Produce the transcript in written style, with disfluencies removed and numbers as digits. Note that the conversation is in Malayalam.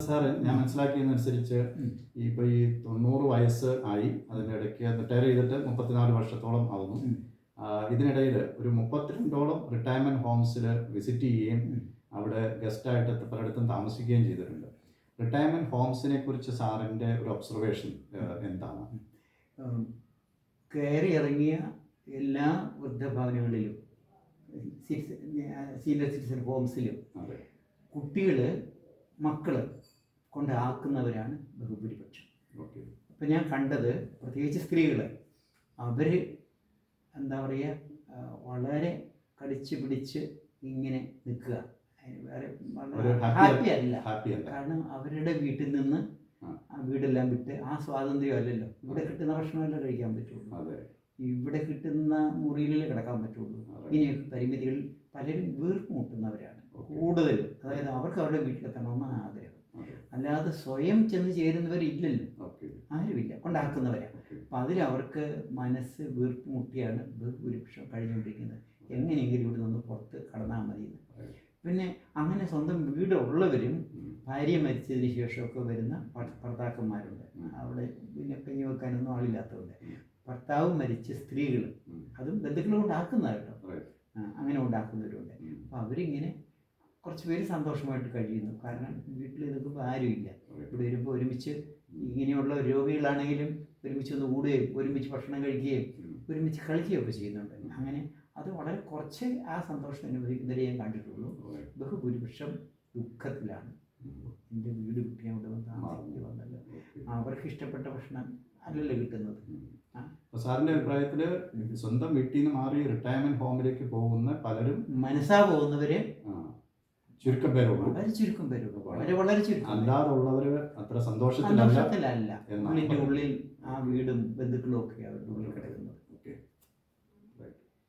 സാറ് ഞാൻ മനസ്സിലാക്കിയതനുസരിച്ച് ഇപ്പോൾ ഈ 90 വയസ്സ് ആയി, അതിനിടയ്ക്ക് റിട്ടയർ ചെയ്തിട്ട് 34 വർഷത്തോളം ആവുന്നു. ഇതിനിടയിൽ ഒരു 32ഓളം റിട്ടയർമെൻറ്റ് ഹോംസിൽ വിസിറ്റ് ചെയ്യുകയും അവിടെ ഗസ്റ്റായിട്ട് പലയിടത്തും താമസിക്കുകയും ചെയ്തിട്ടുണ്ട്. റിട്ടയർമെൻറ്റ് ഹോംസിനെ കുറിച്ച് സാറിൻ്റെ ഒരു ഒബ്സർവേഷൻ എന്താണ്? കയറി ഇറങ്ങിയ എല്ലാ വൃദ്ധഭവനങ്ങളിലും സീനിയർ സിറ്റിസൺ ഹോംസിലും കുട്ടികൾ മക്കൾ കൊണ്ടാക്കുന്നവരാണ് ബഹുഭൂരിപക്ഷം. അപ്പം ഞാൻ കണ്ടത് പ്രത്യേകിച്ച് സ്ത്രീകൾ, അവർ എന്താ പറയുക, വളരെ കടിച്ച് പിടിച്ച് ഇങ്ങനെ നിൽക്കുക. വേറെ വളരെ ഹാപ്പി അല്ല. കാരണം അവരുടെ വീട്ടിൽ നിന്ന് ആ വീടെല്ലാം വിട്ട് ആ സ്വാതന്ത്ര്യം അല്ലല്ലോ. ഇവിടെ കിട്ടുന്ന ഭക്ഷണമല്ലേ കഴിക്കാൻ പറ്റുള്ളൂ, ഇവിടെ കിട്ടുന്ന മുറിയിൽ കിടക്കാൻ പറ്റുള്ളൂ. ഇനി പരിമിതികൾ പലരും വീർപ്പുമുട്ടുന്നവരാണ് കൂടുതലും. അതായത് അവർക്ക് അവരുടെ വീട്ടിലെത്തണമെന്നാണ് ആഗ്രഹം, അല്ലാതെ സ്വയം ചെന്ന് ചേരുന്നവരില്ലല്ലോ, ആരുമില്ല, കൊണ്ടാക്കുന്നവരാണ്. അപ്പം അതിലവർക്ക് മനസ്സ് വീർപ്പുമുട്ടിയാണ് ഭൂരിപക്ഷം കഴിഞ്ഞുകൊണ്ടിരിക്കുന്നത്. എങ്ങനെയെങ്കിലും ഇവിടെ നിന്ന് പുറത്ത് കടന്നാൽ മതി. പിന്നെ അങ്ങനെ സ്വന്തം വീടുള്ളവരും ഭാര്യ മരിച്ചതിന് ശേഷമൊക്കെ വരുന്ന ഭർത്താക്കന്മാരുണ്ട്. അവിടെ പിന്നെ കഞ്ഞി വെക്കാനൊന്നും ആളില്ലാത്തതുണ്ട്. ഭർത്താവ് മരിച്ച സ്ത്രീകൾ, അതും ബന്ധുക്കൾ കൊണ്ടാക്കുന്ന കേട്ടോ, അങ്ങനെ ഉണ്ടാക്കുന്നവരുണ്ട്. അപ്പോൾ അവരിങ്ങനെ കുറച്ച് പേര് സന്തോഷമായിട്ട് കഴിയുന്നു. കാരണം വീട്ടിൽ നിൽക്കുമ്പോൾ ആരുമില്ല. ഇവിടെ വരുമ്പോൾ ഒരുമിച്ച് ഇങ്ങനെയുള്ള രോഗികളാണെങ്കിലും ഒരുമിച്ച് ഒന്ന് കൂടുകയും ഒരുമിച്ച് ഭക്ഷണം കഴിക്കുകയും ഒരുമിച്ച് കളിക്കുകയൊക്കെ ചെയ്യുന്നുണ്ട്. അങ്ങനെ അത് വളരെ കുറച്ച് ആ സന്തോഷം അനുഭവിക്കുന്നവരെ ഞാൻ കണ്ടിട്ടുള്ളൂ. ബഹുഭൂരിപക്ഷം ദുഃഖത്തിലാണ്. എൻ്റെ വീട് കിട്ടിയാൽ ഇവിടെ വന്ന് താമസിച്ച് വന്നല്ലോ, അവർക്ക് ഇഷ്ടപ്പെട്ട ഭക്ഷണം അല്ലല്ലോ കിട്ടുന്നത്. സാറിൻ്റെ അഭിപ്രായത്തിൽ സ്വന്തം വീട്ടിൽ നിന്ന് മാറി റിട്ടയർമെൻറ്റ് ഹോമിലേക്ക് പോകുന്ന പലരും മനസ്സാ പോകുന്നവര് ചുരുക്കം പേരുള്ളൂ, വളരെ ചുരുക്കം പേരുള്ളൂ, വളരെ വളരെ ചുരുക്കം. അല്ലാതുള്ളവർ അത്ര സന്തോഷത്തിലല്ല. ഉള്ളിൻ്റെ ഉള്ളിൽ ആ വീടും ബന്ധുക്കളും ഒക്കെ അവരുടെ ഉള്ളിൽ കിടക്കുന്നത്.